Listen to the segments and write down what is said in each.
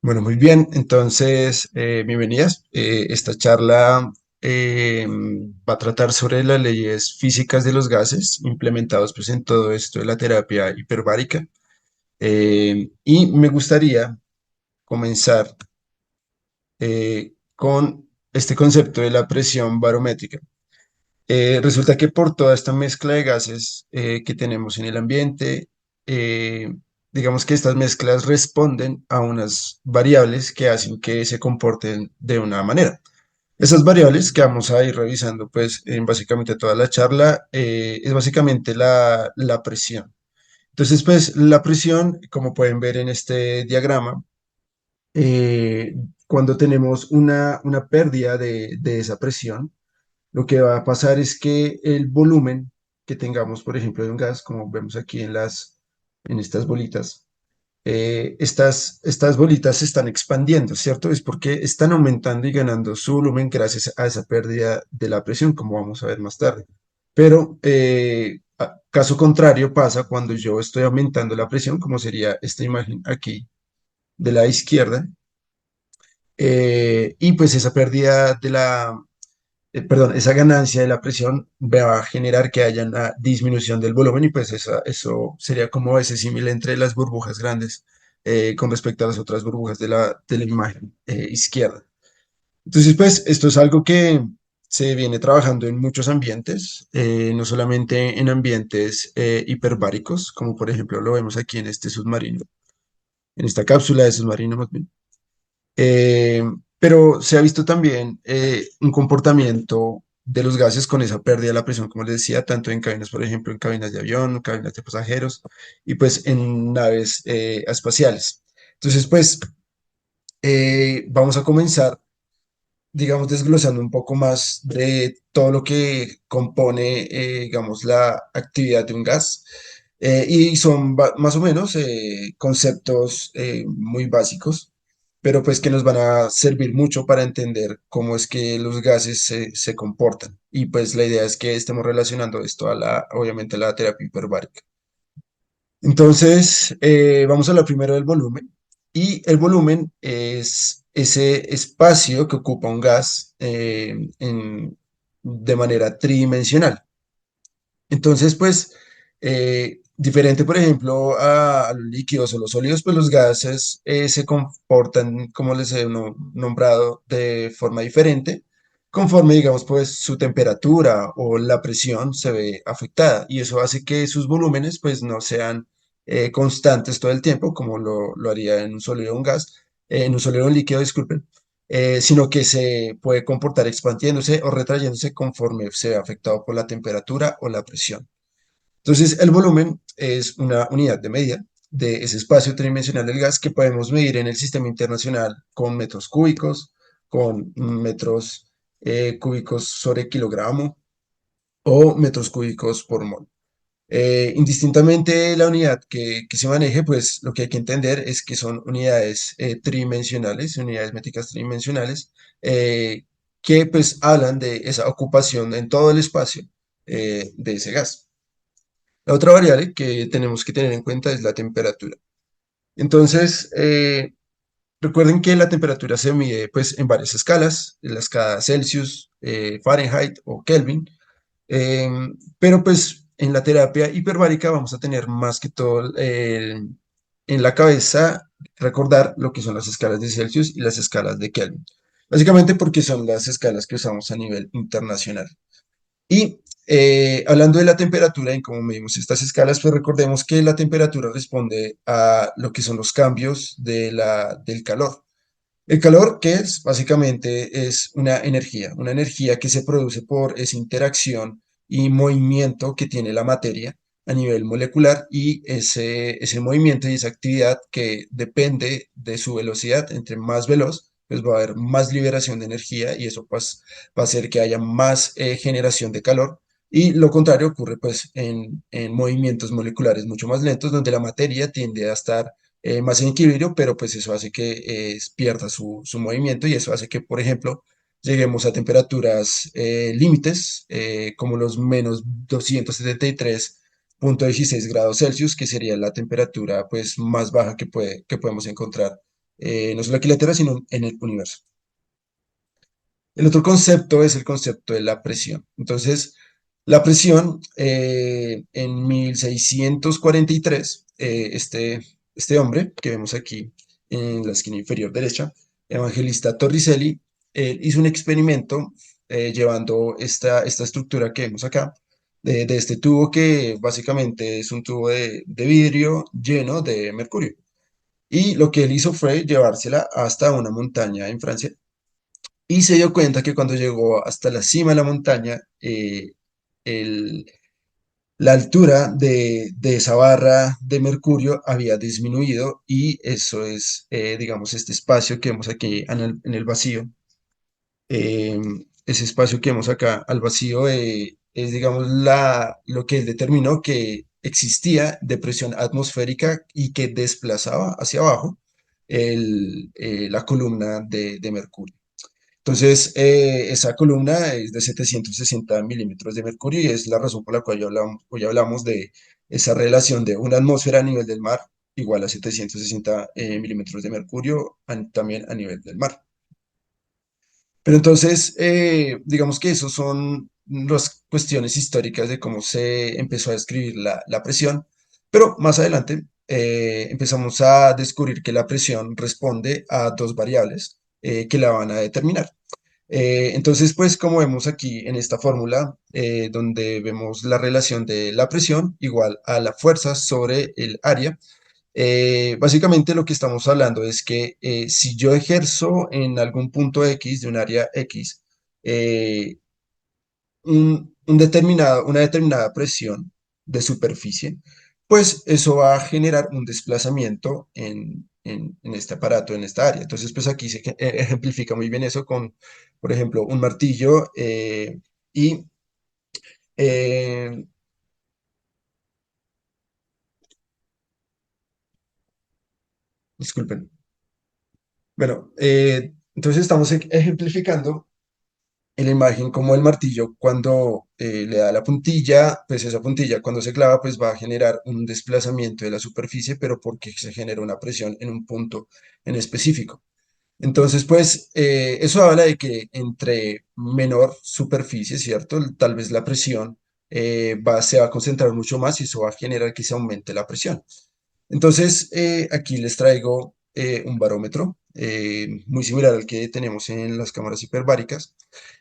Bueno, muy bien. Entonces, bienvenidas. Esta charla va a tratar sobre las leyes físicas de los gases implementados pues, en todo esto de la terapia hiperbárica. Y me gustaría comenzar con este concepto de la presión barométrica. Resulta que por toda esta mezcla de gases que tenemos en el ambiente, eh, digamos que estas mezclas responden a unas variables que hacen que se comporten de una manera. Esas variables que vamos a ir revisando pues en básicamente toda la charla es básicamente la presión. Entonces pues la presión, como pueden ver en este diagrama, eh, cuando tenemos una pérdida de esa presión, lo que va a pasar es que el volumen que tengamos, por ejemplo, de un gas, como vemos aquí en estas bolitas, estas bolitas se están expandiendo, ¿cierto? Es porque están aumentando y ganando su volumen gracias a esa pérdida de la presión, como vamos a ver más tarde. Pero caso contrario pasa cuando yo estoy aumentando la presión, como sería esta imagen aquí de la izquierda, y pues esa pérdida perdón, esa ganancia de la presión va a generar que haya una disminución del volumen y pues eso sería como ese símil entre las burbujas grandes con respecto a las otras burbujas de la imagen izquierda. Entonces, pues esto es algo que se viene trabajando en muchos ambientes, no solamente en ambientes hiperbáricos, como por ejemplo lo vemos aquí en este submarino, en esta cápsula de submarino más bien. Eh, pero se ha visto también un comportamiento de los gases con esa pérdida de la presión, como les decía, tanto en cabinas, por ejemplo, en cabinas de avión, cabinas de pasajeros y pues en naves espaciales. Entonces, pues vamos a comenzar, digamos, desglosando un poco más de todo lo que compone, digamos, la actividad de un gas. Y son más o menos conceptos muy básicos, pero pues que nos van a servir mucho para entender cómo es que los gases se comportan. Y pues la idea es que estemos relacionando esto obviamente, a la terapia hiperbárica. Entonces, vamos a hablar primero del volumen. Y el volumen es ese espacio que ocupa un gas de manera tridimensional. Entonces, pues, diferente, por ejemplo, a los líquidos o los sólidos, pues los gases se comportan, como les he nombrado, de forma diferente, conforme, digamos, pues su temperatura o la presión se ve afectada. Y eso hace que sus volúmenes, pues, no sean constantes todo el tiempo, como lo haría en un sólido o un gas, en un sólido o un líquido, disculpen, sino que se puede comportar expandiéndose o retrayéndose conforme se ve afectado por la temperatura o la presión. Entonces, el volumen es una unidad de medida de ese espacio tridimensional del gas que podemos medir en el sistema internacional con metros cúbicos, con metros cúbicos sobre kilogramo o metros cúbicos por mol. Indistintamente la unidad que se maneje, pues lo que hay que entender es que son unidades tridimensionales, unidades métricas tridimensionales, que pues hablan de esa ocupación en todo el espacio de ese gas. La otra variable que tenemos que tener en cuenta es la temperatura. Entonces, recuerden que la temperatura se mide pues en varias escalas, en la escala Celsius, Fahrenheit o Kelvin. Pero pues en la terapia hiperbárica vamos a tener más que todo en la cabeza recordar lo que son las escalas de Celsius y las escalas de Kelvin. Básicamente porque son las escalas que usamos a nivel internacional. Y hablando de la temperatura y cómo medimos estas escalas, pues recordemos que la temperatura responde a lo que son los cambios del calor. El calor, ¿qué es? Básicamente es una energía que se produce por esa interacción y movimiento que tiene la materia a nivel molecular y ese movimiento y esa actividad que depende de su velocidad, entre más veloz, pues va a haber más liberación de energía y eso pues va a hacer que haya más generación de calor. Y lo contrario ocurre pues en movimientos moleculares mucho más lentos, donde la materia tiende a estar más en equilibrio, pero pues eso hace que pierda su movimiento y eso hace que, por ejemplo, lleguemos a temperaturas límites, como los menos 273,16 grados Celsius, que sería la temperatura pues más baja que podemos encontrar no solo aquí en la Tierra, sino en el universo. El otro concepto es el concepto de la presión. Entonces, la presión, en 1643, este hombre que vemos aquí en la esquina inferior derecha, Evangelista Torricelli, hizo un experimento llevando esta estructura que vemos acá, de este tubo que básicamente es un tubo de vidrio lleno de mercurio. Y lo que él hizo fue llevársela hasta una montaña en Francia y se dio cuenta que cuando llegó hasta la cima de la montaña, el- la altura de esa barra de mercurio había disminuido y eso es, digamos, este espacio que vemos aquí en el vacío. eh, Ese espacio que vemos acá al vacío es, digamos, lo que él determinó que existía depresión atmosférica y que desplazaba hacia abajo la columna de mercurio. Entonces, esa columna es de 760 milímetros de mercurio y es la razón por la cual hoy hablamos de esa relación de una atmósfera a nivel del mar igual a 760 milímetros de mercurio también a nivel del mar. Pero entonces, digamos que esos son las cuestiones históricas de cómo se empezó a describir la presión, pero más adelante empezamos a descubrir que la presión responde a dos variables que la van a determinar. Entonces, pues como vemos aquí en esta fórmula, donde vemos la relación de la presión igual a la fuerza sobre el área, básicamente lo que estamos hablando es que si yo ejerzo en algún punto X de un área X, eh, una determinada presión de superficie, pues eso va a generar un desplazamiento en este aparato, en esta área. Entonces, pues aquí se ejemplifica muy bien eso con, por ejemplo, un martillo y, eh, disculpen. Bueno, entonces estamos ejemplificando en la imagen como el martillo cuando le da la puntilla, pues esa puntilla cuando se clava pues va a generar un desplazamiento de la superficie, pero porque se genera una presión en un punto en específico. Entonces pues eso habla de que entre menor superficie, ¿cierto? Tal vez la presión se va a concentrar mucho más y eso va a generar que se aumente la presión. Entonces, aquí les traigo un barómetro muy similar al que tenemos en las cámaras hiperbáricas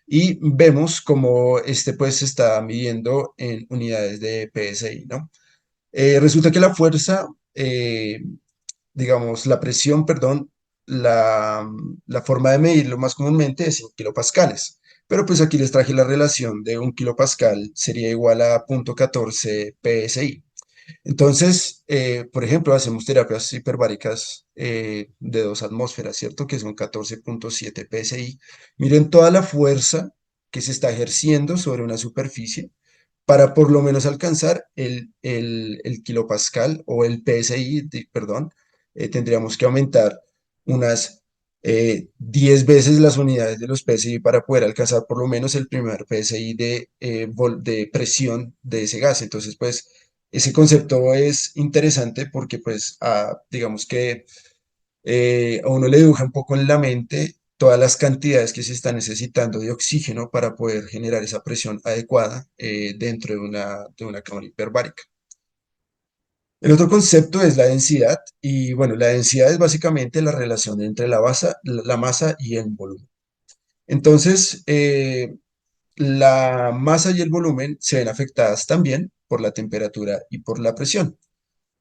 y vemos cómo este pues se está midiendo en unidades de PSI, ¿no? Resulta que la fuerza, digamos, la presión, perdón, la forma de medirlo más comúnmente es en kilopascales. Pero pues aquí les traje la relación de un kilopascal sería igual a 0,14 PSI. Entonces, por ejemplo, hacemos terapias hiperbáricas de 2 atmósferas, ¿cierto? Que son 14,7 PSI. Miren toda la fuerza que se está ejerciendo sobre una superficie para por lo menos alcanzar el kilopascal o el PSI, perdón, tendríamos que aumentar unas 10 veces las unidades de los PSI para poder alcanzar por lo menos el primer PSI de presión de ese gas. Entonces, pues, ese concepto es interesante porque, pues, digamos que a uno le dibuja un poco en la mente todas las cantidades que se está necesitando de oxígeno para poder generar esa presión adecuada dentro de una cámara hiperbárica. El otro concepto es la densidad y bueno, la densidad es básicamente la relación entre la masa y el volumen. Entonces, la masa y el volumen se ven afectadas también por la temperatura y por la presión.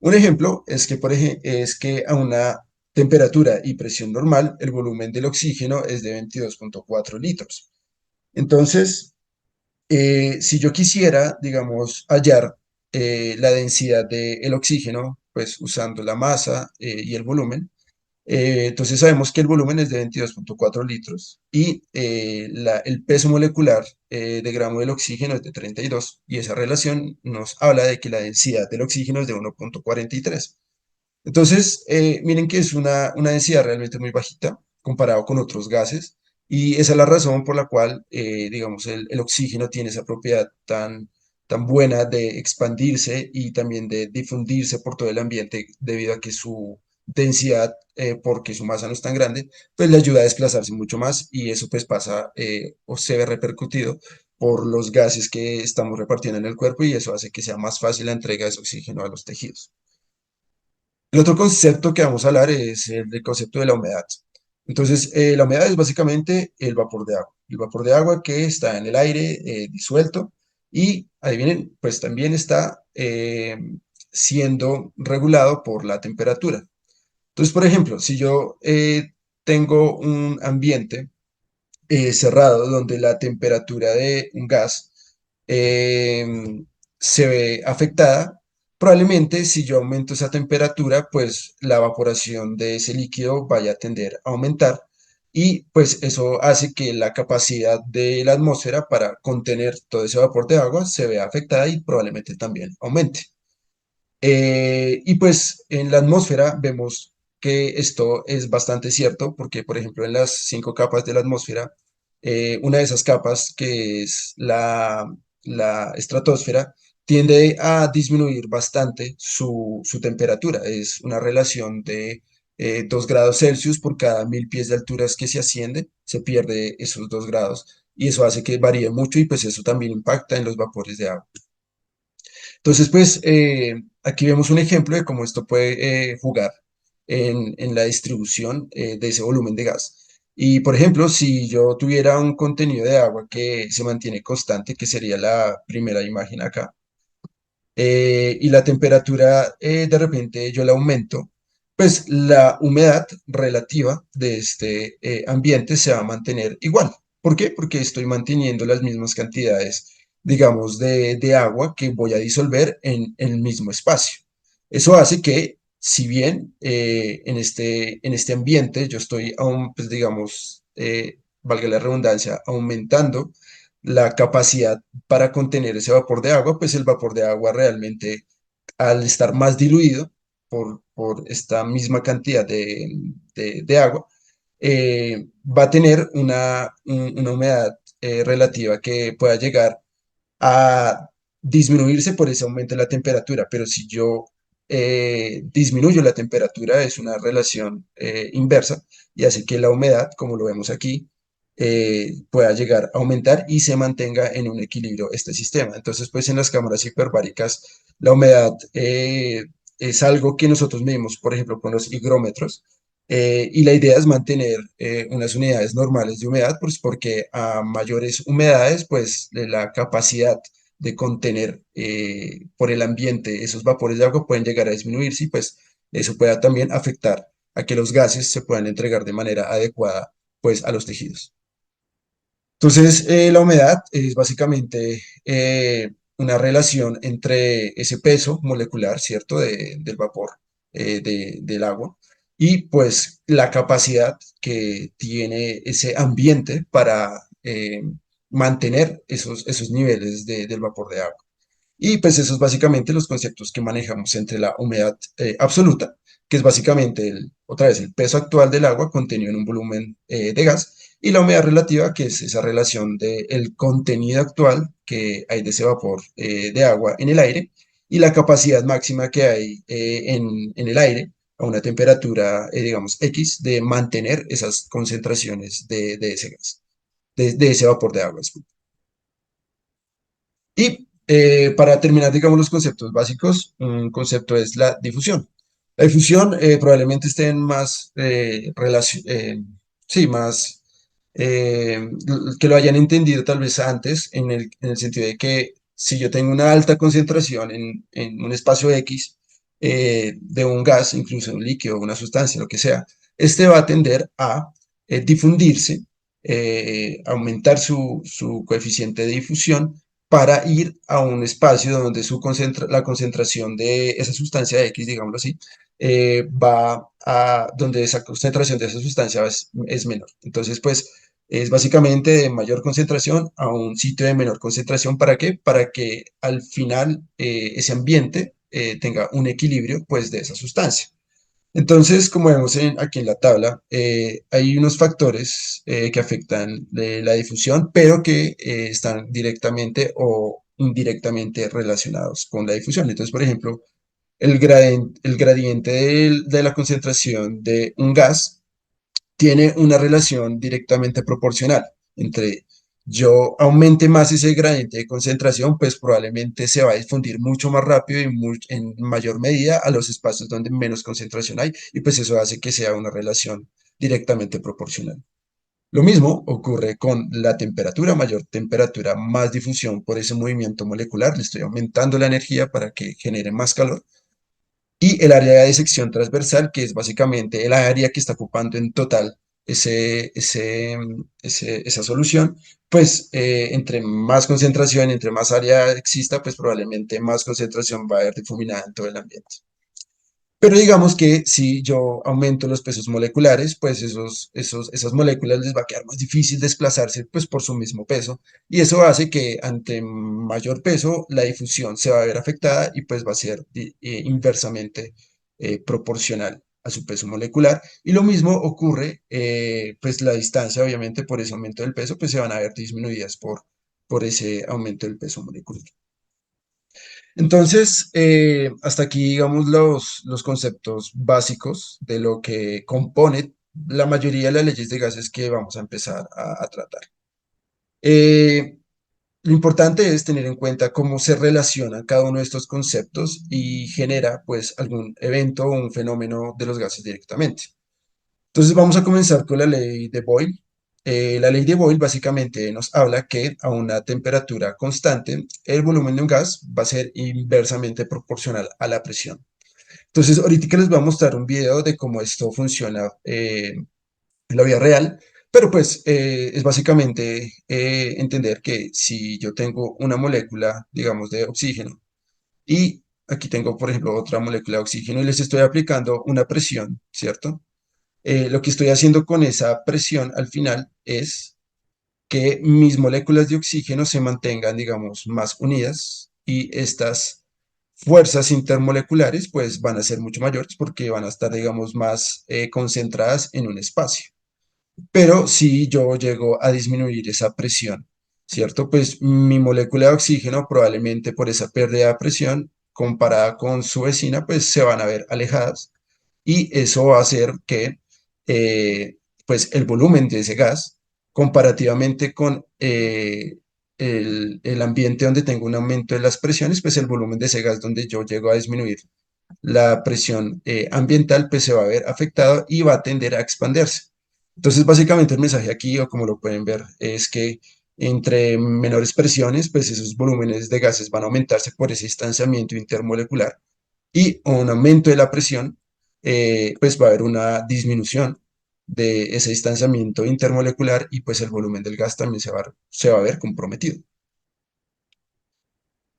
Un ejemplo es que, es que a una temperatura y presión normal, el volumen del oxígeno es de 22,4 litros. Entonces, si yo quisiera, digamos, hallar la densidad del oxígeno, pues usando la masa y el volumen, entonces sabemos que el volumen es de 22,4 litros y el peso molecular de gramo del oxígeno es de 32 y esa relación nos habla de que la densidad del oxígeno es de 1,43. Entonces, miren que es una densidad realmente muy bajita comparado con otros gases y esa es la razón por la cual, digamos, el oxígeno tiene esa propiedad tan buena de expandirse y también de difundirse por todo el ambiente debido a que densidad, porque su masa no es tan grande, pues le ayuda a desplazarse mucho más y eso pues pasa o se ve repercutido por los gases que estamos repartiendo en el cuerpo y eso hace que sea más fácil la entrega de ese oxígeno a los tejidos. El otro concepto que vamos a hablar es el del concepto de la humedad. Entonces, la humedad es básicamente el vapor de agua. El vapor de agua que está en el aire disuelto y, adivinen, pues también está siendo regulado por la temperatura. Entonces, por ejemplo, si yo tengo un ambiente cerrado donde la temperatura de un gas se ve afectada, probablemente si yo aumento esa temperatura, pues la evaporación de ese líquido vaya a tender a aumentar y pues eso hace que la capacidad de la atmósfera para contener todo ese vapor de agua se vea afectada y probablemente también aumente. Y pues en la atmósfera vemos que esto es bastante cierto porque, por ejemplo, en las 5 capas de la atmósfera, una de esas capas, que es la estratosfera, tiende a disminuir bastante su temperatura. Es una relación de 2 grados Celsius por cada 1000 pies de alturas que se asciende, se pierde esos 2 grados y eso hace que varíe mucho y pues eso también impacta en los vapores de agua. Entonces, pues aquí vemos un ejemplo de cómo esto puede jugar en la distribución de ese volumen de gas. Y, por ejemplo, si yo tuviera un contenido de agua que se mantiene constante, que sería la primera imagen acá, y la temperatura de repente yo la aumento, pues la humedad relativa de este ambiente se va a mantener igual. ¿Por qué? Porque estoy manteniendo las mismas cantidades, digamos, de agua que voy a disolver en el mismo espacio. Eso hace que, si bien en este ambiente yo estoy aún, pues digamos, valga la redundancia, aumentando la capacidad para contener ese vapor de agua, pues el vapor de agua realmente, al estar más diluido por esta misma cantidad de agua, va a tener una humedad relativa que pueda llegar a disminuirse por ese aumento de la temperatura, pero si yo disminuyo la temperatura es una relación inversa y hace que la humedad, como lo vemos aquí, pueda llegar a aumentar y se mantenga en un equilibrio este sistema. Entonces, pues en las cámaras hiperbáricas, la humedad es algo que nosotros medimos, por ejemplo, con los higrómetros. Y la idea es mantener unas unidades normales de humedad, pues porque a mayores humedades, pues la capacidad de contener por el ambiente esos vapores de agua pueden llegar a disminuirse y pues eso pueda también afectar a que los gases se puedan entregar de manera adecuada pues a los tejidos. Entonces, la humedad es básicamente una relación entre ese peso molecular, ¿cierto?, del vapor del agua y pues la capacidad que tiene ese ambiente para mantener esos niveles del vapor de agua. Y pues esos básicamente los conceptos que manejamos entre la humedad absoluta, que es básicamente, otra vez, el peso actual del agua contenido en un volumen de gas, y la humedad relativa, que es esa relación del contenido actual que hay de ese vapor de agua en el aire, y la capacidad máxima que hay en el aire a una temperatura, digamos, X, de mantener esas concentraciones de ese gas, de ese vapor de agua. Disculpe. Y para terminar, digamos, los conceptos básicos, un concepto es la difusión. La difusión probablemente estén más, sí, más, que lo hayan entendido tal vez antes, en el sentido de que si yo tengo una alta concentración en un espacio X de un gas, incluso un líquido, una sustancia, lo que sea, este va a tender a difundirse, aumentar su coeficiente de difusión para ir a un espacio donde la concentración de esa sustancia X, digámoslo así, donde esa concentración de esa sustancia es menor. Entonces, pues, es básicamente de mayor concentración a un sitio de menor concentración. ¿Para qué? Para que al final ese ambiente tenga un equilibrio, pues, de esa sustancia. Entonces, como vemos aquí en la tabla, hay unos factores que afectan la difusión, pero que están directamente o indirectamente relacionados con la difusión. Entonces, por ejemplo, el gradiente de la concentración de un gas tiene una relación directamente proporcional entre yo aumente más ese gradiente de concentración, pues probablemente se va a difundir mucho más rápido y en mayor medida a los espacios donde menos concentración hay, y pues eso hace que sea una relación directamente proporcional. Lo mismo ocurre con la temperatura, mayor temperatura, más difusión por ese movimiento molecular, le estoy aumentando la energía para que genere más calor, y el área de sección transversal, que es básicamente el área que está ocupando en total esa solución, pues entre más concentración, entre más área exista, pues probablemente más concentración va a haber difuminada en todo el ambiente. Pero digamos que si yo aumento los pesos moleculares, pues esas moléculas les va a quedar más difícil desplazarse pues por su mismo peso. Y eso hace que ante mayor peso la difusión se va a ver afectada y pues va a ser inversamente proporcional a su peso molecular. Y lo mismo ocurre, pues la distancia obviamente por ese aumento del peso pues se van a ver disminuidas por ese aumento del peso molecular. Entonces, hasta aquí, digamos, los conceptos básicos de lo que compone la mayoría de las leyes de gases que vamos a empezar a tratar. Eh, lo importante es tener en cuenta cómo se relacionan cada uno de estos conceptos y genera, pues, algún evento o un fenómeno de los gases directamente. Entonces vamos a comenzar con la ley de Boyle. La ley de Boyle básicamente nos habla que a una temperatura constante, el volumen de un gas va a ser inversamente proporcional a la presión. Entonces ahorita les voy a mostrar un video de cómo esto funciona en la vida real, pero pues es básicamente entender que si yo tengo una molécula, digamos, de oxígeno y aquí tengo, por ejemplo, otra molécula de oxígeno y les estoy aplicando una presión, ¿cierto? Lo que estoy haciendo con esa presión al final es que mis moléculas de oxígeno se mantengan, digamos, más unidas y estas fuerzas intermoleculares pues van a ser mucho mayores porque van a estar, digamos, más concentradas en un espacio. Pero si yo llego a disminuir esa presión, ¿cierto? Pues mi molécula de oxígeno probablemente por esa pérdida de presión comparada con su vecina pues se van a ver alejadas y eso va a hacer que eh, pues el volumen de ese gas comparativamente con el ambiente donde tengo un aumento de las presiones, pues el volumen de ese gas donde yo llego a disminuir la presión ambiental pues se va a ver afectado y va a tender a expandirse. Entonces básicamente el mensaje aquí, o como lo pueden ver, es que entre menores presiones, pues esos volúmenes de gases van a aumentarse por ese distanciamiento intermolecular y un aumento de la presión, pues va a haber una disminución de ese distanciamiento intermolecular y pues el volumen del gas también se va a ver comprometido.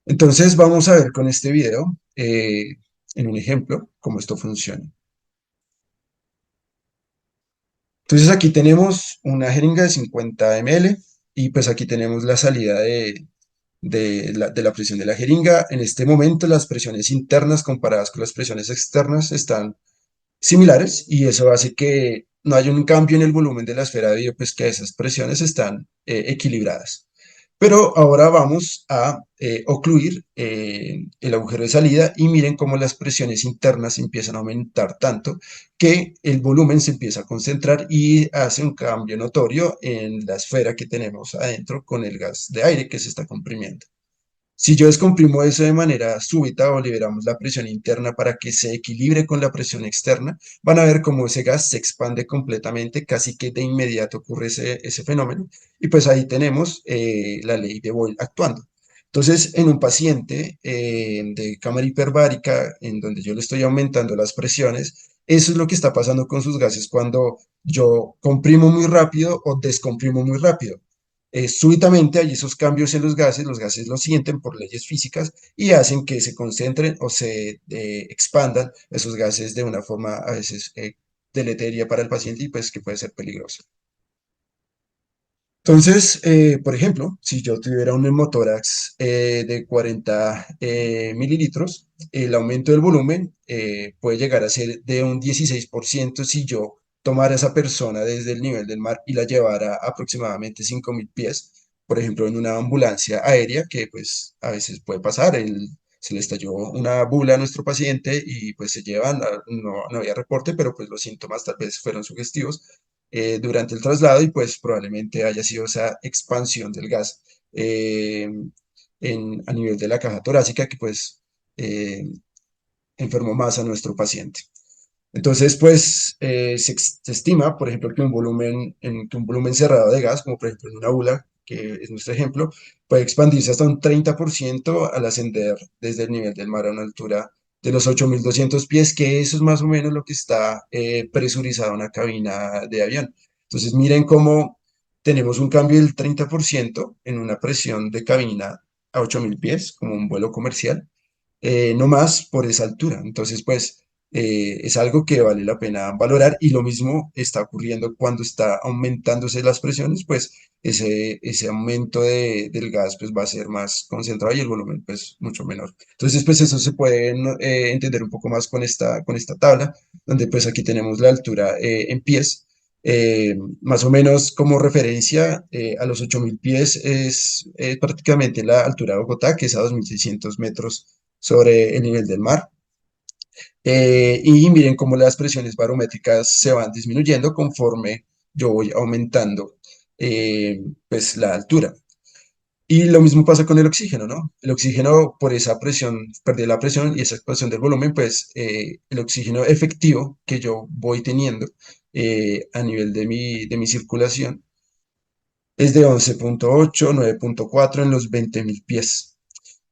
Entonces vamos a ver con este video, en un ejemplo, cómo esto funciona. Entonces aquí tenemos una jeringa de 50 ml y pues aquí tenemos la salida de la presión de la jeringa. En este momento las presiones internas comparadas con las presiones externas están similares y eso hace que no haya un cambio en el volumen de la esfera debido pues que esas presiones están equilibradas. Pero ahora vamos a ocluir el agujero de salida y miren cómo las presiones internas empiezan a aumentar tanto que el volumen se empieza a concentrar y hace un cambio notorio en la esfera que tenemos adentro con el gas de aire que se está comprimiendo. Si yo descomprimo eso de manera súbita o liberamos la presión interna para que se equilibre con la presión externa, van a ver cómo ese gas se expande completamente, casi que de inmediato ocurre ese fenómeno. Y pues ahí tenemos la ley de Boyle actuando. Entonces, en un paciente de cámara hiperbárica, en donde yo le estoy aumentando las presiones, eso es lo que está pasando con sus gases cuando yo comprimo muy rápido o descomprimo muy rápido. Súbitamente hay esos cambios en los gases lo sienten por leyes físicas y hacen que se concentren o se expandan esos gases de una forma a veces deleteria para el paciente y pues que puede ser peligrosa. Entonces, por ejemplo, si yo tuviera un hemotórax de 40 mililitros, el aumento del volumen puede llegar a ser de un 16% si yo tomara a esa persona desde el nivel del mar y la llevara a aproximadamente 5.000 pies, por ejemplo, en una ambulancia aérea, que pues a veces puede pasar. se le estalló una bula a nuestro paciente y pues se llevan, no había reporte, pero pues los síntomas tal vez fueron sugestivos durante el traslado y pues probablemente haya sido esa expansión del gas eh, a nivel de la caja torácica que pues eh, enfermó más a nuestro paciente. Entonces, pues se estima, por ejemplo, que un volumen cerrado de gas, como por ejemplo en una bula, que es nuestro ejemplo, puede expandirse hasta un 30% al ascender desde el nivel del mar a una altura de los 8.200 pies, que eso es más o menos lo que está presurizado en una cabina de avión. Entonces, miren cómo tenemos un cambio del 30% en una presión de cabina a 8.000 pies, como un vuelo comercial no más por esa altura. Entonces, pues es algo que vale la pena valorar y lo mismo está ocurriendo cuando está aumentándose las presiones, pues ese aumento del gas pues va a ser más concentrado y el volumen pues mucho menor. Entonces, pues eso se puede entender un poco más con esta tabla, donde pues aquí tenemos la altura en pies. Más o menos como referencia a los 8.000 pies es prácticamente la altura de Bogotá, que es a 2.600 metros sobre el nivel del mar. Y miren cómo las presiones barométricas se van disminuyendo conforme yo voy aumentando pues la altura. Y lo mismo pasa con el oxígeno, ¿no? El oxígeno por esa presión, perder la presión y esa expansión del volumen, pues el oxígeno efectivo que yo voy teniendo a nivel de mi circulación es de 11.8, 9.4 en los 20.000 pies.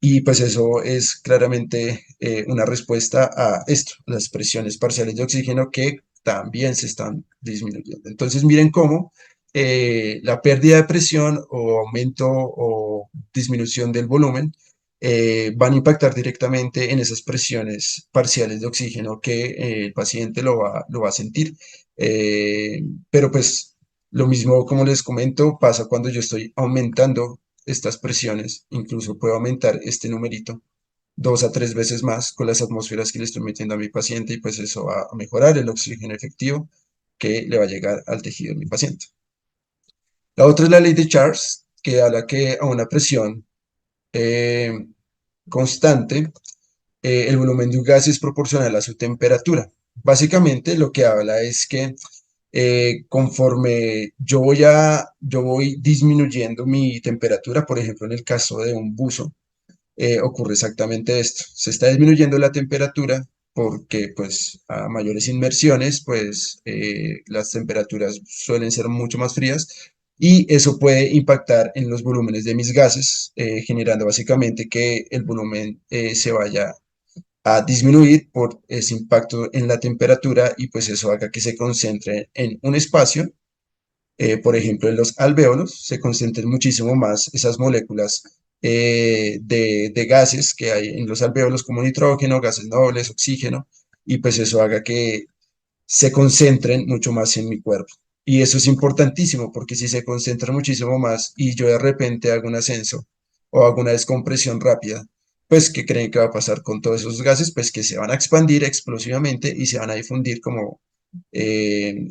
Y pues eso es claramente una respuesta a esto, las presiones parciales de oxígeno que también se están disminuyendo. Entonces miren cómo la pérdida de presión o aumento o disminución del volumen van a impactar directamente en esas presiones parciales de oxígeno que el paciente lo va a sentir. Pero pues lo mismo, como les comento, pasa cuando yo estoy aumentando estas presiones, incluso puedo aumentar este numerito 2 a 3 veces más con las atmósferas que le estoy metiendo a mi paciente y pues eso va a mejorar el oxígeno efectivo que le va a llegar al tejido de mi paciente. La otra es la ley de Charles, que habla que a una presión eh, constante, el volumen de un gas es proporcional a su temperatura. Básicamente lo que habla es que conforme yo voy disminuyendo mi temperatura, por ejemplo, en el caso de un buzo, ocurre exactamente esto. Se está disminuyendo la temperatura porque pues a mayores inmersiones pues las temperaturas suelen ser mucho más frías y eso puede impactar en los volúmenes de mis gases, generando básicamente que el volumen se vaya a disminuir por ese impacto en la temperatura y pues eso haga que se concentre en un espacio por ejemplo, en los alvéolos se concentran muchísimo más esas moléculas de gases que hay en los alvéolos como nitrógeno, gases nobles, oxígeno, y pues eso haga que se concentren mucho más en mi cuerpo. Y eso es importantísimo porque si se concentra muchísimo más y yo de repente hago un ascenso o hago una descompresión rápida, pues ¿qué creen que va a pasar con todos esos gases? Pues que se van a expandir explosivamente y se van a difundir como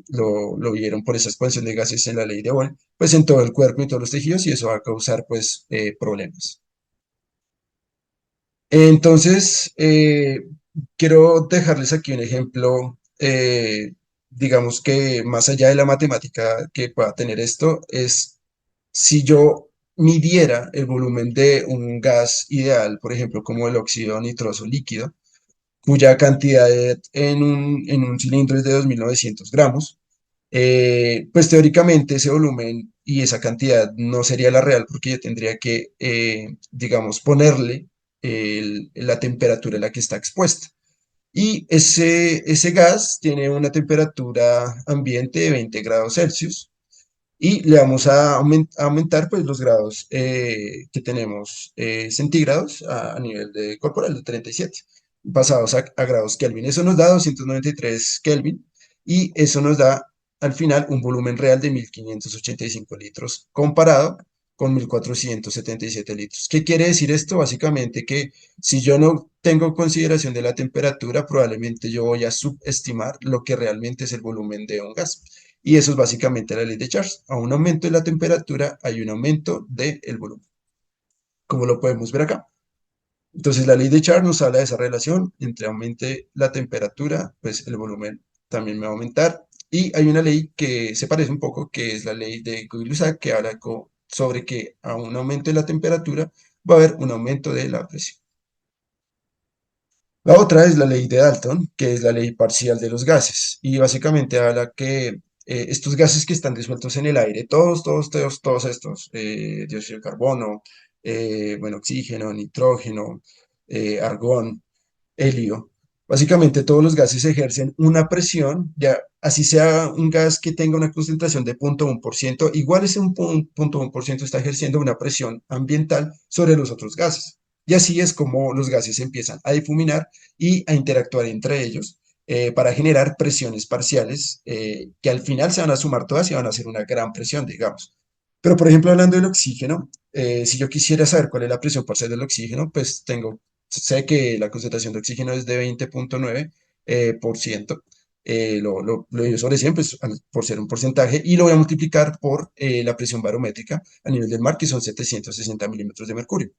lo vieron por esa expansión de gases en la ley de Bohr, pues en todo el cuerpo y todos los tejidos y eso va a causar pues problemas. Entonces, quiero dejarles aquí un ejemplo, digamos que más allá de la matemática que pueda tener esto, es si yo midiera el volumen de un gas ideal, por ejemplo, como el óxido nitroso líquido, cuya cantidad en un cilindro es de 2.900 gramos, pues teóricamente ese volumen y esa cantidad no sería la real porque yo tendría que, digamos, ponerle la temperatura a la que está expuesta. Y ese gas tiene una temperatura ambiente de 20 grados Celsius y le vamos a aumentar pues los grados que tenemos centígrados a nivel de corporal de 37 pasados a grados Kelvin. Eso nos da 293 Kelvin y eso nos da al final un volumen real de 1.585 litros comparado con 1.477 litros. ¿Qué quiere decir esto? Básicamente que si yo no tengo consideración de la temperatura, probablemente yo voy a subestimar lo que realmente es el volumen de un gas. Y eso es básicamente la ley de Charles. A un aumento de la temperatura hay un aumento del volumen, como lo podemos ver acá. Entonces, la ley de Charles nos habla de esa relación entre aumente la temperatura, pues el volumen también me va a aumentar. Y hay una ley que se parece un poco, que es la ley de Gay-Lussac, que habla sobre que a un aumento de la temperatura va a haber un aumento de la presión. La otra es la ley de Dalton, que es la ley parcial de los gases. Y básicamente habla que estos gases que están disueltos en el aire, todos estos, dióxido de carbono, bueno, oxígeno, nitrógeno, argón, helio. Básicamente todos los gases ejercen una presión, ya así sea un gas que tenga una concentración de 0,1%, igual ese 1,1% está ejerciendo una presión ambiental sobre los otros gases. Y así es como los gases empiezan a difuminar y a interactuar entre ellos para generar presiones parciales que al final se van a sumar todas y van a hacer una gran presión, digamos. Pero, por ejemplo, hablando del oxígeno, si yo quisiera saber cuál es la presión parcial del oxígeno, pues sé que la concentración de oxígeno es de 20,9 por ciento. Lo divido sobre 100 pues, por ser un porcentaje, y lo voy a multiplicar por la presión barométrica a nivel del mar, que son 760 milímetros de mercurio.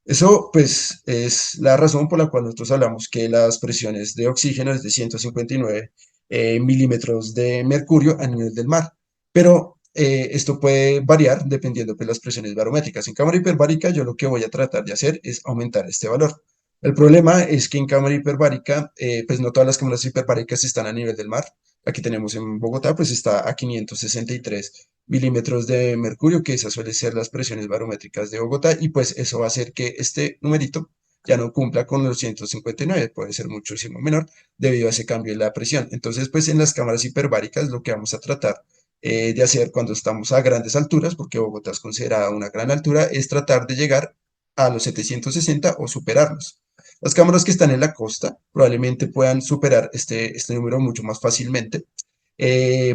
Eso, pues, es la razón por la cual nosotros hablamos que las presiones de oxígeno es de 159 milímetros de mercurio a nivel del mar. Pero esto puede variar dependiendo de las presiones barométricas. En cámara hiperbárica, yo lo que voy a tratar de hacer es aumentar este valor. El problema es que en cámara hiperbárica, pues no todas las cámaras hiperbáricas están a nivel del mar. Aquí tenemos en Bogotá, pues está a 563 milímetros de mercurio, que esas suelen ser las presiones barométricas de Bogotá, y pues eso va a hacer que este numerito ya no cumpla con los 159, puede ser muchísimo menor debido a ese cambio en la presión. Entonces, pues en las cámaras hiperbáricas lo que vamos a tratar de hacer cuando estamos a grandes alturas, porque Bogotá es considerada una gran altura, es tratar de llegar a los 760 o superarlos. Las cámaras que están en la costa probablemente puedan superar este número mucho más fácilmente,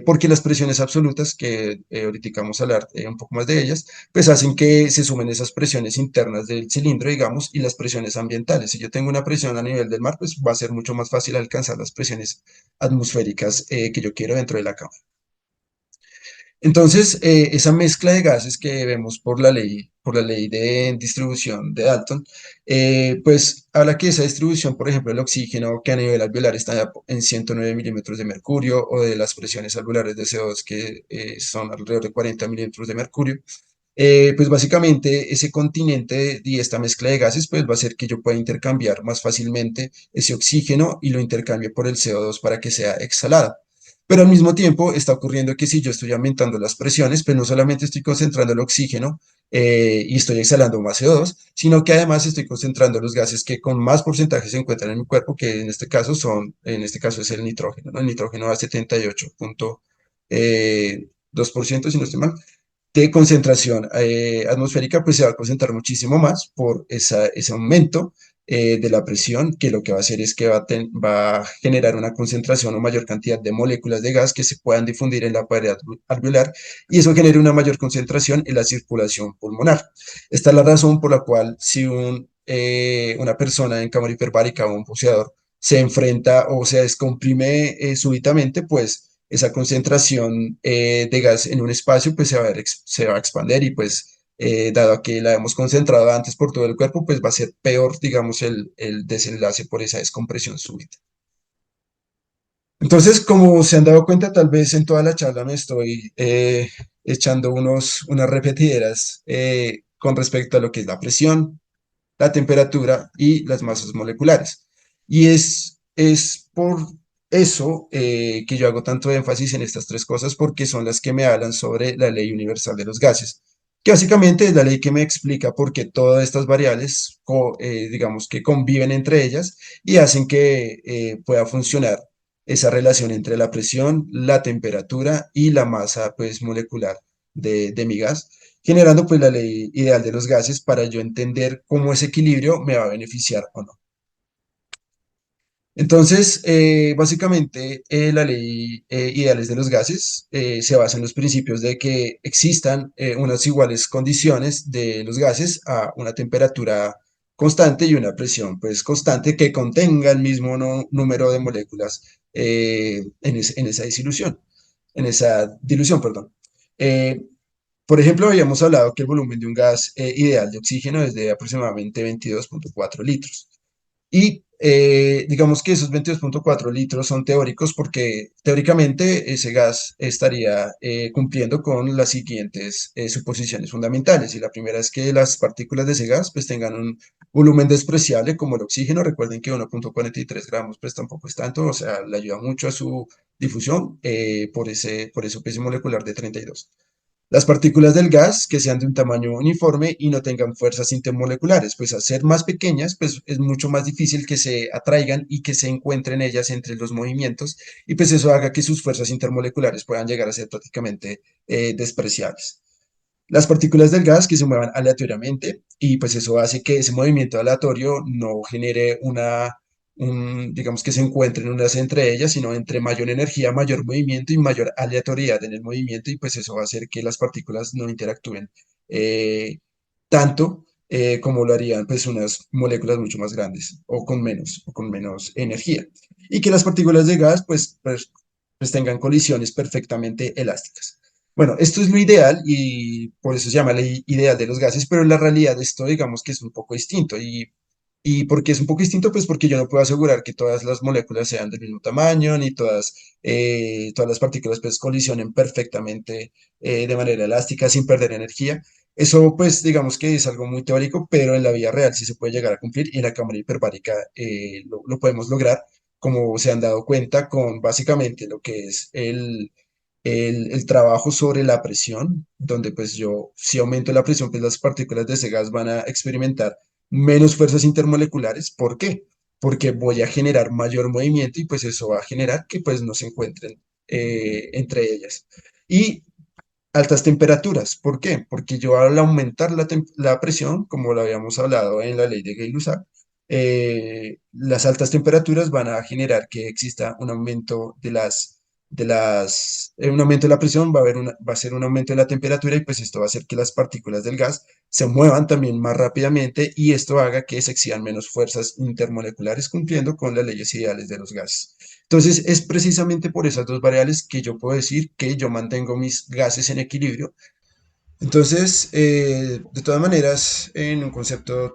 porque las presiones absolutas, que ahorita vamos a hablar un poco más de ellas, pues hacen que se sumen esas presiones internas del cilindro, digamos, y las presiones ambientales. Si yo tengo una presión a nivel del mar, pues va a ser mucho más fácil alcanzar las presiones atmosféricas que yo quiero dentro de la cámara. Entonces, esa mezcla de gases que vemos por la ley de distribución de Dalton, pues habla que esa distribución, por ejemplo, el oxígeno que a nivel alveolar está en 109 milímetros de mercurio, o de las presiones alveolares de CO2 que son alrededor de 40 milímetros de mercurio, pues básicamente ese continente y esta mezcla de gases pues va a hacer que yo pueda intercambiar más fácilmente ese oxígeno y lo intercambie por el CO2 para que sea exhalado. Pero al mismo tiempo está ocurriendo que si yo estoy aumentando las presiones, pues no solamente estoy concentrando el oxígeno y estoy exhalando más CO2, sino que además estoy concentrando los gases que con más porcentaje se encuentran en mi cuerpo, que en este caso es el nitrógeno, ¿no? El nitrógeno a 78,2%, si no estoy mal, de concentración atmosférica, pues se va a concentrar muchísimo más por ese aumento de la presión, que lo que va a hacer es que va a generar una concentración o mayor cantidad de moléculas de gas que se puedan difundir en la pared alveolar, y eso genera una mayor concentración en la circulación pulmonar. Esta es la razón por la cual si una persona en cámara hiperbárica o un buceador se enfrenta o se descomprime súbitamente, pues esa concentración de gas en un espacio pues se va a expandir, y pues dado a que la hemos concentrado antes por todo el cuerpo, pues va a ser peor, digamos, el desenlace por esa descompresión súbita. Entonces, como se han dado cuenta, tal vez en toda la charla me estoy echando unas repetideras con respecto a lo que es la presión, la temperatura y las masas moleculares. Y es por eso que yo hago tanto énfasis en estas tres cosas, porque son las que me hablan sobre la ley universal de los gases, que básicamente es la ley que me explica por qué todas estas variables, digamos, que conviven entre ellas y hacen que pueda funcionar esa relación entre la presión, la temperatura y la masa, pues, molecular de mi gas, generando pues la ley ideal de los gases para yo entender cómo ese equilibrio me va a beneficiar o no. Entonces, básicamente, la ley ideales de los gases se basa en los principios de que existan unas iguales condiciones de los gases a una temperatura constante y una presión pues constante, que contenga el mismo número de moléculas en esa dilución, perdón. Eh, Por ejemplo, habíamos hablado que el volumen de un gas ideal de oxígeno es de aproximadamente 22,4 litros. Y digamos que esos 22,4 litros son teóricos porque teóricamente ese gas estaría cumpliendo con las siguientes suposiciones fundamentales. Y la primera es que las partículas de ese gas pues tengan un volumen despreciable como el oxígeno. Recuerden que 1,43 gramos pues tampoco es tanto, o sea, le ayuda mucho a su difusión por ese peso molecular de 32. Las partículas del gas que sean de un tamaño uniforme y no tengan fuerzas intermoleculares, pues al ser más pequeñas, pues es mucho más difícil que se atraigan y que se encuentren ellas entre los movimientos y pues eso haga que sus fuerzas intermoleculares puedan llegar a ser prácticamente despreciables. Las partículas del gas que se muevan aleatoriamente y pues eso hace que ese movimiento aleatorio no genere digamos que se encuentren unas entre ellas, sino entre mayor energía, mayor movimiento y mayor aleatoriedad en el movimiento y pues eso va a hacer que las partículas no interactúen eh, tanto como lo harían pues unas moléculas mucho más grandes o con menos energía. Y que las partículas de gas pues tengan colisiones perfectamente elásticas. Bueno, esto es lo ideal y por eso se llama ley ideal de los gases, pero en la realidad esto digamos que es un poco distinto. ¿Y por qué es un poco distinto? Pues porque yo no puedo asegurar que todas las moléculas sean del mismo tamaño, ni todas las partículas pues colisionen perfectamente de manera elástica sin perder energía. Eso pues digamos que es algo muy teórico, pero en la vida real sí se puede llegar a cumplir y en la cámara hiperbárica lo podemos lograr, como se han dado cuenta con básicamente lo que es el trabajo sobre la presión, donde pues yo, si aumento la presión, pues las partículas de ese gas van a experimentar menos fuerzas intermoleculares. ¿Por qué? Porque voy a generar mayor movimiento y pues eso va a generar que pues no se encuentren entre ellas. Y altas temperaturas, ¿por qué? Porque yo al aumentar la presión, como lo habíamos hablado en la ley de Gay-Lussac, las altas temperaturas van a generar que exista un aumento un aumento de la presión, va a ser un aumento de la temperatura y pues esto va a hacer que las partículas del gas se muevan también más rápidamente y esto haga que se exhiban menos fuerzas intermoleculares cumpliendo con las leyes ideales de los gases. Entonces, es precisamente por esas dos variables que yo puedo decir que yo mantengo mis gases en equilibrio. Entonces, de todas maneras, en un concepto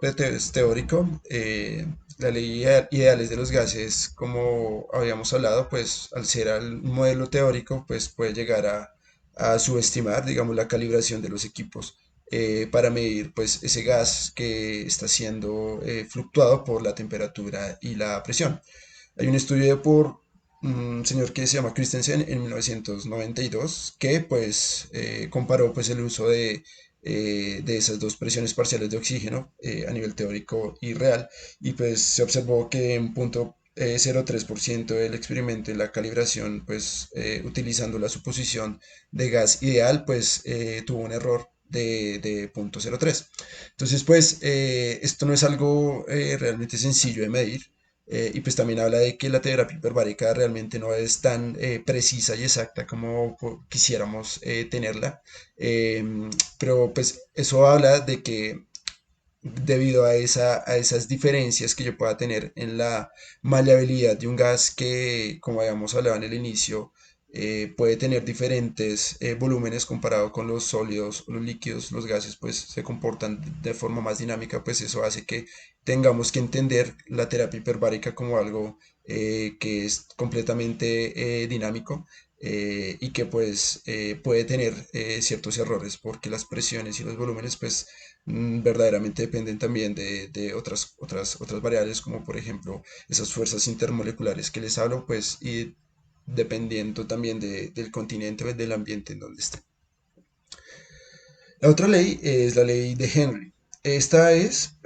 teórico, la ley ideales de los gases, como habíamos hablado, pues al ser un modelo teórico, pues puede llegar a subestimar, digamos, la calibración de los equipos para medir, pues, ese gas que está siendo fluctuado por la temperatura y la presión. Hay un estudio por un señor que se llama Christensen en 1992 que pues comparó pues el uso de esas dos presiones parciales de oxígeno a nivel teórico y real y pues se observó que en punto 0,3% del experimento en la calibración pues utilizando la suposición de gas ideal pues tuvo un error de 0,03. Entonces pues esto no es algo realmente sencillo de medir y pues también habla de que la terapia hiperbárica realmente no es tan precisa y exacta como quisiéramos tenerla. Pero pues eso habla de que debido a esas diferencias que yo pueda tener en la maleabilidad de un gas que, como habíamos hablado en el inicio, puede tener diferentes volúmenes comparado con los sólidos o los líquidos, los gases pues se comportan de forma más dinámica, pues eso hace que tengamos que entender la terapia hiperbárica como algo que es completamente dinámico y que pues puede tener ciertos errores porque las presiones y los volúmenes pues verdaderamente dependen también de otras variables, como por ejemplo esas fuerzas intermoleculares que les hablo, pues, y dependiendo también del continente o del ambiente en donde esté. La otra ley es la ley de Henry. Esta es,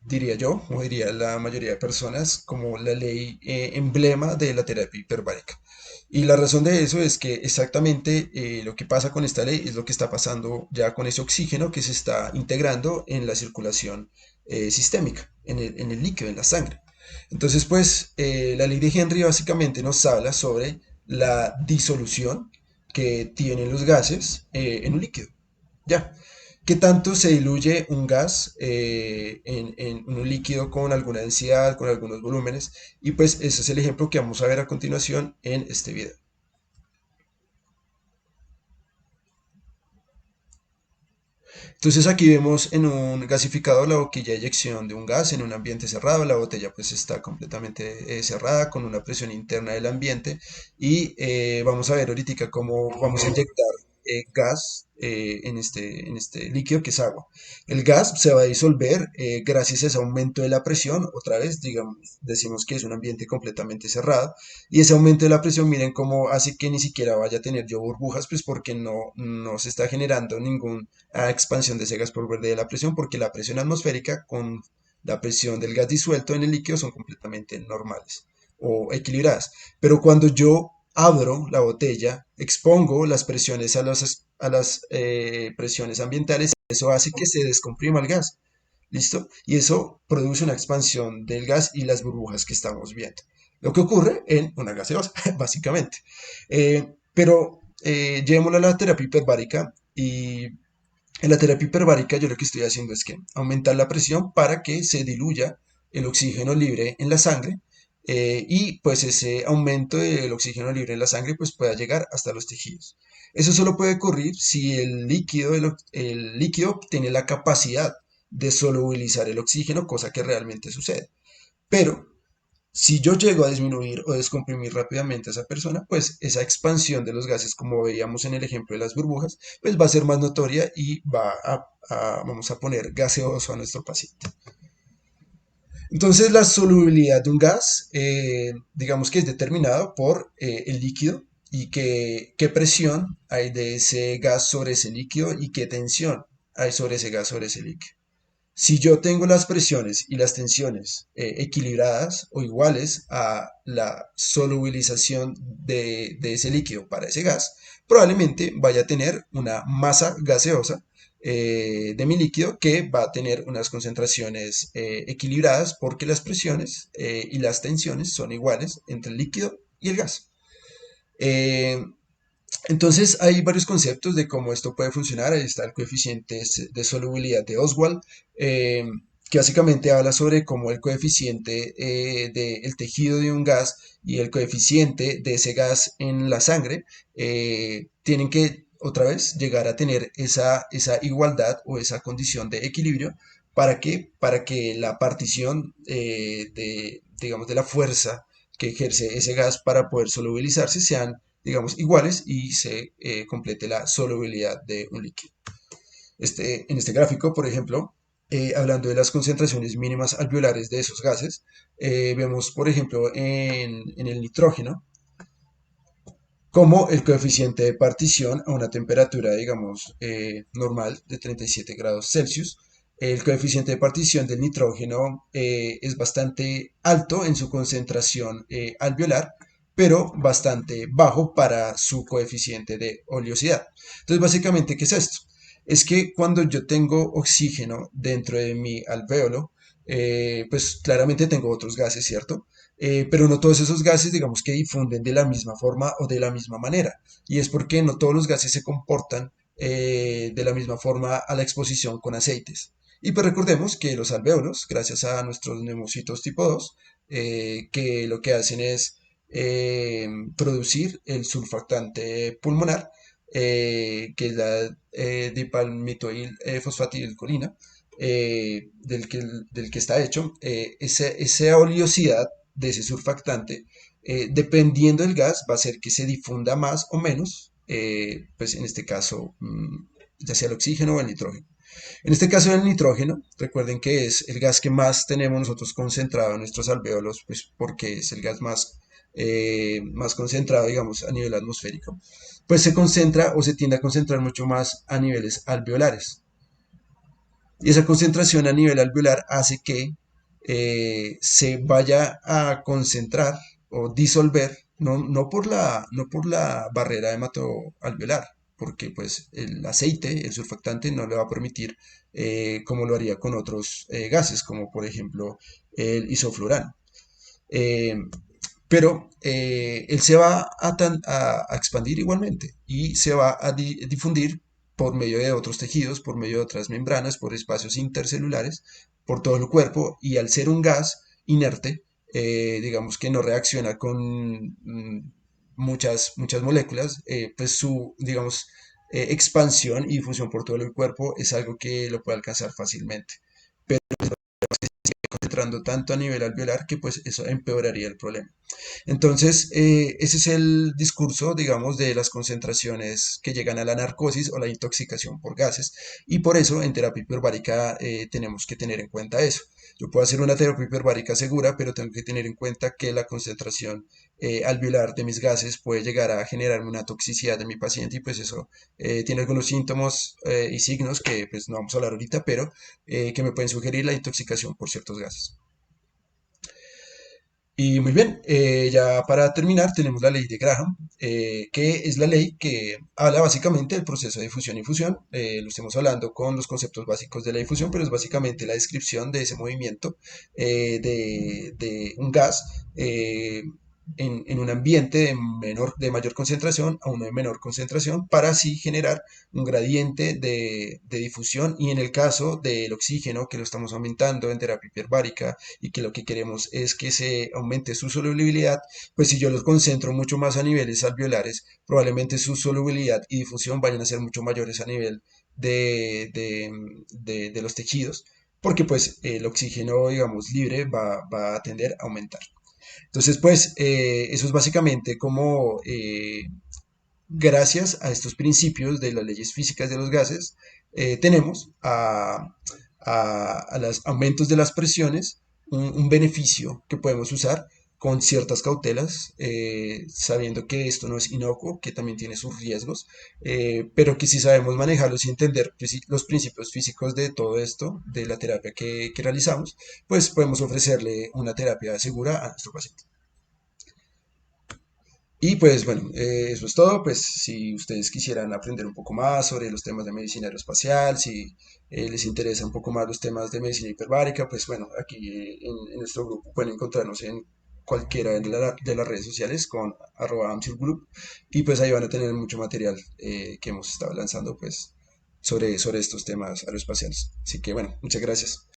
diría yo, o diría la mayoría de personas, como la ley emblema de la terapia hiperbárica. Y la razón de eso es que exactamente lo que pasa con esta ley es lo que está pasando ya con ese oxígeno que se está integrando en la circulación sistémica, en el líquido, en la sangre. Entonces, pues, la ley de Henry básicamente nos habla sobre la disolución que tienen los gases en un líquido. Ya. ¿Qué tanto se diluye un gas en un líquido con alguna densidad, con algunos volúmenes? Y pues ese es el ejemplo que vamos a ver a continuación en este video. Entonces aquí vemos en un gasificador la boquilla de eyección de un gas en un ambiente cerrado. La botella pues está completamente cerrada con una presión interna del ambiente y vamos a ver ahorita cómo vamos a inyectar gas en este líquido que es agua. El gas se va a disolver gracias a ese aumento de la presión. Otra vez, digamos, decimos que es un ambiente completamente cerrado y ese aumento de la presión, miren cómo hace que ni siquiera vaya a tener yo burbujas, pues porque no se está generando ningún a expansión de ese gas por verde de la presión, porque la presión atmosférica con la presión del gas disuelto en el líquido son completamente normales o equilibradas. Pero cuando yo abro la botella, expongo las presiones a las presiones ambientales, eso hace que se descomprima el gas. ¿Listo? Y eso produce una expansión del gas y las burbujas que estamos viendo. Lo que ocurre en una gaseosa, básicamente. Llevémoslo a la terapia hiperbárica y en la terapia hiperbárica yo lo que estoy haciendo es que aumentar la presión para que se diluya el oxígeno libre en la sangre y pues ese aumento del oxígeno libre en la sangre pues pueda llegar hasta los tejidos. Eso solo puede ocurrir si el líquido tiene la capacidad de solubilizar el oxígeno, cosa que realmente sucede. Pero si yo llego a disminuir o descomprimir rápidamente a esa persona, pues esa expansión de los gases, como veíamos en el ejemplo de las burbujas, pues va a ser más notoria y vamos a poner gaseoso a nuestro paciente. Entonces, la solubilidad de un gas, digamos que es determinado por el líquido y qué presión hay de ese gas sobre ese líquido y qué tensión hay sobre ese gas sobre ese líquido. Si yo tengo las presiones y las tensiones equilibradas o iguales a la solubilización de ese líquido para ese gas, probablemente vaya a tener una masa gaseosa de mi líquido que va a tener unas concentraciones equilibradas porque las presiones y las tensiones son iguales entre el líquido y el gas. Eh, entonces hay varios conceptos de cómo esto puede funcionar. Ahí está el coeficiente de solubilidad de Oswald, eh, que básicamente habla sobre cómo el coeficiente del tejido de un gas y el coeficiente de ese gas en la sangre tienen que otra vez llegar a tener esa igualdad o esa condición de equilibrio. ¿Para qué? Para que la partición digamos, de la fuerza que ejerce ese gas para poder solubilizarse sean digamos, iguales y se complete la solubilidad de un líquido. En este gráfico, por ejemplo, hablando de las concentraciones mínimas alveolares de esos gases, vemos, por ejemplo, en el nitrógeno, como el coeficiente de partición a una temperatura, digamos, normal de 37 grados Celsius, el coeficiente de partición del nitrógeno es bastante alto en su concentración alveolar, pero bastante bajo para su coeficiente de oleosidad. Entonces, básicamente, ¿qué es esto? Es que cuando yo tengo oxígeno dentro de mi alvéolo, pues claramente tengo otros gases, ¿cierto? Pero no todos esos gases, digamos que difunden de la misma forma o de la misma manera. Y es porque no todos los gases se comportan de la misma forma a la exposición con aceites. Y pues recordemos que los alvéolos, gracias a nuestros neumocitos tipo 2, que lo que hacen es producir el surfactante pulmonar, que es la dipalmitoil fosfatidilcolina, del que está hecho, esa oleosidad de ese surfactante, dependiendo del gas, va a hacer que se difunda más o menos, pues en este caso, ya sea el oxígeno o el nitrógeno. En este caso el nitrógeno, recuerden que es el gas que más tenemos nosotros concentrado en nuestros alvéolos, pues porque es el gas más concentrado, digamos, a nivel atmosférico, pues se concentra o se tiende a concentrar mucho más a niveles alveolares. Y esa concentración a nivel alveolar hace que se vaya a concentrar o disolver, no por la barrera hematoalveolar, porque pues el aceite, el surfactante, no le va a permitir como lo haría con otros gases, como por ejemplo el isoflurano. Eh, pero él se va a expandir igualmente y se va a difundir por medio de otros tejidos, por medio de otras membranas, por espacios intercelulares, por todo el cuerpo y al ser un gas inerte, digamos que no reacciona con muchas moléculas, pues digamos, expansión y difusión por todo el cuerpo es algo que lo puede alcanzar fácilmente, concentrando tanto a nivel alveolar que pues eso empeoraría el problema. Entonces, ese es el discurso, digamos, de las concentraciones que llegan a la narcosis o la intoxicación por gases, y por eso en terapia hiperbárica tenemos que tener en cuenta eso. Yo puedo hacer una terapia hiperbárica segura, pero tengo que tener en cuenta que la concentración alveolar de mis gases puede llegar a generarme una toxicidad de mi paciente y pues eso tiene algunos síntomas y signos que pues no vamos a hablar ahorita, pero que me pueden sugerir la intoxicación por ciertos gases. Y muy bien, ya para terminar tenemos la ley de Graham, que es la ley que habla básicamente del proceso de fusión y fusión. Lo estamos hablando con los conceptos básicos de la difusión, pero es básicamente la descripción de ese movimiento de un gas en un ambiente de mayor concentración a uno de menor concentración para así generar un gradiente de difusión y en el caso del oxígeno que lo estamos aumentando en terapia hiperbárica y que lo que queremos es que se aumente su solubilidad, pues si yo los concentro mucho más a niveles alveolares, probablemente su solubilidad y difusión vayan a ser mucho mayores a nivel de los tejidos, porque pues el oxígeno, digamos, libre va a tender a aumentar. Entonces, pues eso es básicamente como gracias a estos principios de las leyes físicas de los gases, tenemos a los aumentos de las presiones un beneficio que podemos usar con ciertas cautelas, sabiendo que esto no es inocuo, que también tiene sus riesgos, pero que si sabemos manejarlos y entender los principios físicos de todo esto, de la terapia que realizamos, pues podemos ofrecerle una terapia segura a nuestro paciente. Y pues bueno, eso es todo. Pues si ustedes quisieran aprender un poco más sobre los temas de medicina aeroespacial, si les interesa un poco más los temas de medicina hiperbárica, pues bueno, aquí en nuestro grupo pueden encontrarnos en cualquiera de las redes sociales con @AMSILGroup y pues ahí van a tener mucho material que hemos estado lanzando pues sobre estos temas aeroespaciales. Así que bueno, muchas gracias.